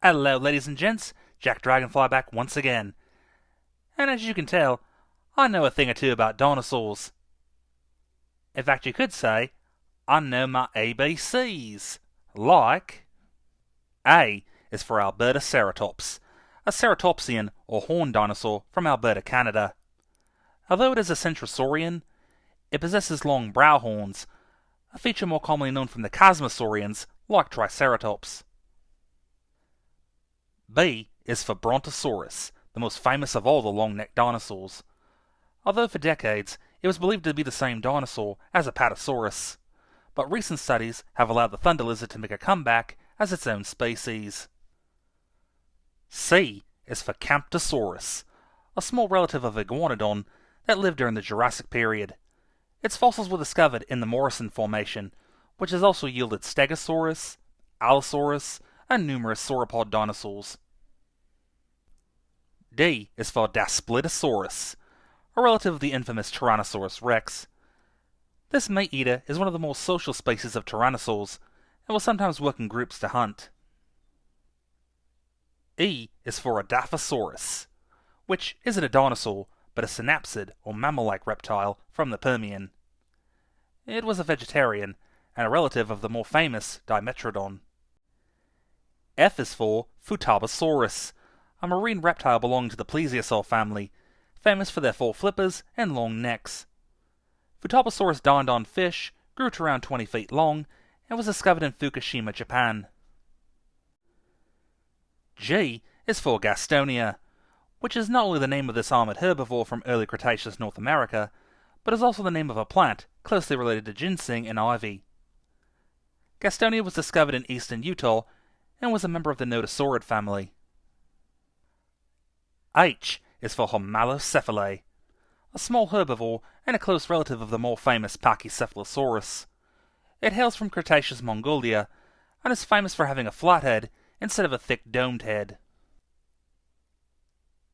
Hello, ladies and gents, Jack Dragonfly back once again. And as you can tell, I know a thing or two about dinosaurs. In fact, you could say, I know my ABCs. Like, A is for Alberta ceratops, a ceratopsian or horned dinosaur from Alberta, Canada. Although it is a centrosaurian, it possesses long brow horns, a feature more commonly known from the Chasmosaurians, like Triceratops. B is for Brontosaurus, the most famous of all the long-necked dinosaurs. Although for decades it was believed to be the same dinosaur as Apatosaurus, but recent studies have allowed the thunder lizard to make a comeback as its own species. C is for Camptosaurus, a small relative of Iguanodon that lived during the Jurassic period. Its fossils were discovered in the Morrison Formation, which has also yielded Stegosaurus, Allosaurus, and numerous sauropod dinosaurs. D is for Daspletosaurus, a relative of the infamous Tyrannosaurus rex. This meat-eater is one of the more social species of tyrannosaurs, and will sometimes work in groups to hunt. E is for Edaphosaurus, which isn't a dinosaur, but a synapsid or mammal-like reptile from the Permian. It was a vegetarian, and a relative of the more famous Dimetrodon. F is for Futabosaurus, a marine reptile belonging to the plesiosaur family, famous for their four flippers and long necks. Futabosaurus dined on fish, grew to around 20 feet long, and was discovered in Fukushima, Japan. G is for Gastonia, which is not only the name of this armored herbivore from early Cretaceous North America, but is also the name of a plant closely related to ginseng and ivy. Gastonia was discovered in eastern Utah and was a member of the Nodosaurid family. H is for Homalocephalae, a small herbivore and a close relative of the more famous Pachycephalosaurus. It hails from Cretaceous Mongolia and is famous for having a flat head instead of a thick domed head.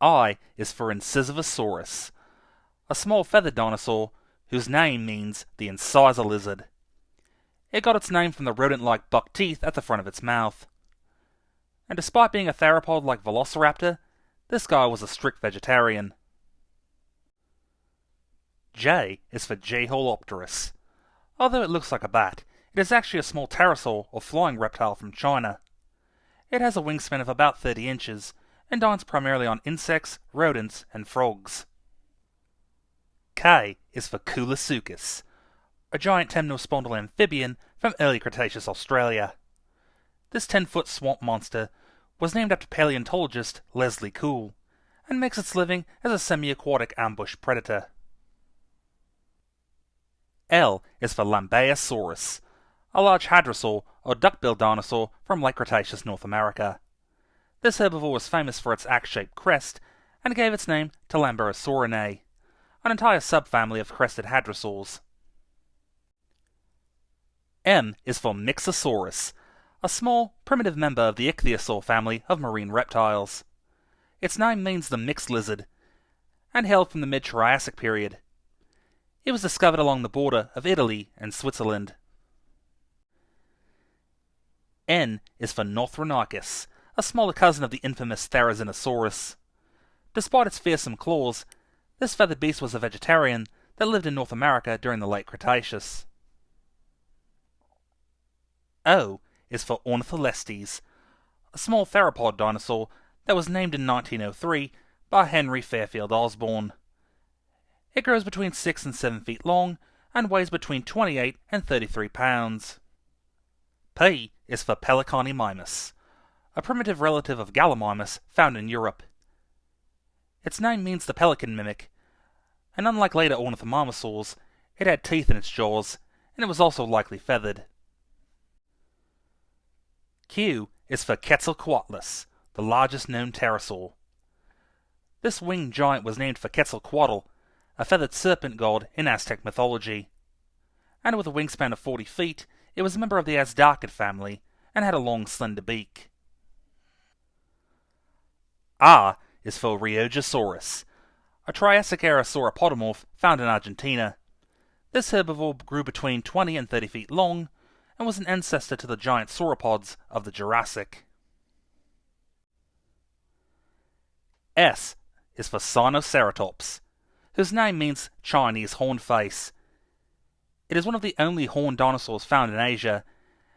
I is for Incisivosaurus, a small feathered dinosaur whose name means the incisor lizard. It got its name from the rodent-like buck teeth at the front of its mouth. And despite being a theropod like Velociraptor, this guy was a strict vegetarian. J is for J-Holopterus. Although it looks like a bat, it is actually a small pterosaur or flying reptile from China. It has a wingspan of about 30 inches, and dines primarily on insects, rodents, and frogs. K is for Koolasuchus, a giant temnospondyl amphibian from early Cretaceous Australia. This 10-foot swamp monster was named after paleontologist Leslie Cool, and makes its living as a semi-aquatic ambush predator. L is for Lambeosaurus, a large hadrosaur or duck-billed dinosaur from late Cretaceous North America. This herbivore was famous for its axe-shaped crest, and gave its name to Lambeosaurinae, an entire subfamily of crested hadrosaurs. M is for Mixosaurus, a small, primitive member of the ichthyosaur family of marine reptiles. Its name means the mixed lizard, and hailed from the mid-Triassic period. It was discovered along the border of Italy and Switzerland. N is for Northronicus, a smaller cousin of the infamous Therizinosaurus. Despite its fearsome claws, this feathered beast was a vegetarian that lived in North America during the late Cretaceous. O is for Ornitholestes, a small theropod dinosaur that was named in 1903 by Henry Fairfield Osborn. It grows between 6 and 7 feet long and weighs between 28 and 33 pounds. P is for Peleconimimus, a primitive relative of Gallimimus found in Europe. Its name means the pelican mimic, and unlike later ornithomimosaurs, it had teeth in its jaws, and it was also likely feathered. Q is for Quetzalcoatlus, the largest known pterosaur. This winged giant was named for Quetzalcoatl, a feathered serpent god in Aztec mythology. And with a wingspan of 40 feet, it was a member of the Azhdarchid family, and had a long, slender beak. R is for Rheogosaurus, a Triassic-era sauropodomorph found in Argentina. This herbivore grew between 20 and 30 feet long, and was an ancestor to the giant sauropods of the Jurassic. S is for Sinoceratops, whose name means Chinese horned face. It is one of the only horned dinosaurs found in Asia,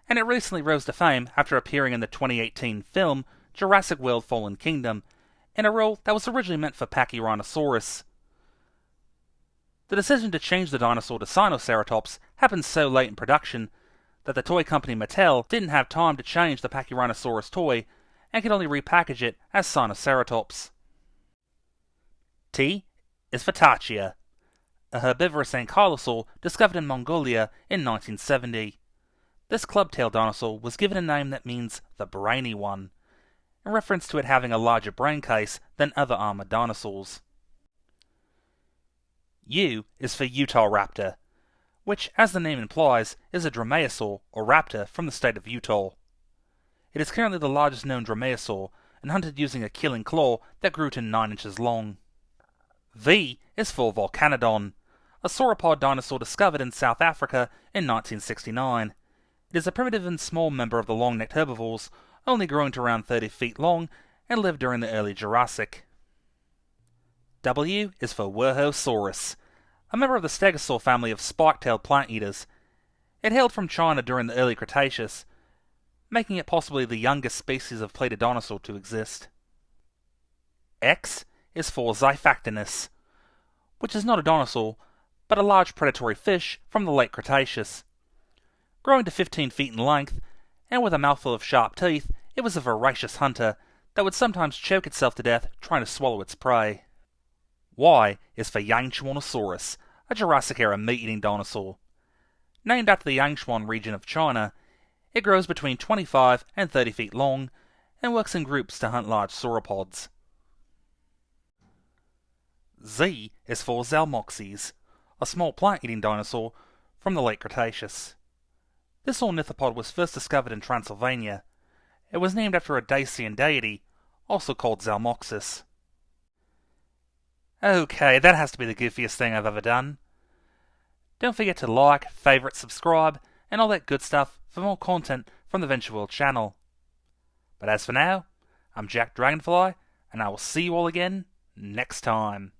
and it recently rose to fame after appearing in the 2018 film Jurassic World Fallen Kingdom, in a role that was originally meant for Pachyrhinosaurus. The decision to change the dinosaur to Sinoceratops happened so late in production that the toy company Mattel didn't have time to change the Pachyrhinosaurus toy and could only repackage it as Sinoceratops. T is for Tachia, a herbivorous ankylosaur discovered in Mongolia in 1970. This club-tailed dinosaur was given a name that means the brainy one, in reference to it having a larger brain case than other armored dinosaurs. U is for Utahraptor, which, as the name implies, is a dromaeosaur or raptor from the state of Utah. It is currently the largest known dromaeosaur and hunted using a killing claw that grew to 9 inches long. V is for Volcanodon, a sauropod dinosaur discovered in South Africa in 1969. It is a primitive and small member of the long-necked herbivores, only growing to around 30 feet long, and lived during the early Jurassic. W is for Werhosaurus, a member of the stegosaur family of spike-tailed plant eaters. It hailed from China during the early Cretaceous, making it possibly the youngest species of plated dinosaur to exist. X is for Xiphactinus, which is not a dinosaur, but a large predatory fish from the late Cretaceous. Growing to 15 feet in length, and with a mouthful of sharp teeth, it was a voracious hunter that would sometimes choke itself to death trying to swallow its prey. Y is for Yangchuanosaurus, a Jurassic-era meat-eating dinosaur. Named after the Yangchuan region of China, it grows between 25 and 30 feet long, and works in groups to hunt large sauropods. Z is for Zalmoxes, a small plant-eating dinosaur from the late Cretaceous. This ornithopod was first discovered in Transylvania. It was named after a Dacian deity, also called Zalmoxis. Okay, that has to be the goofiest thing I've ever done. Don't forget to like, favourite, subscribe, and all that good stuff for more content from the Venture World channel. But as for now, I'm Jack Dragonfly, and I will see you all again next time.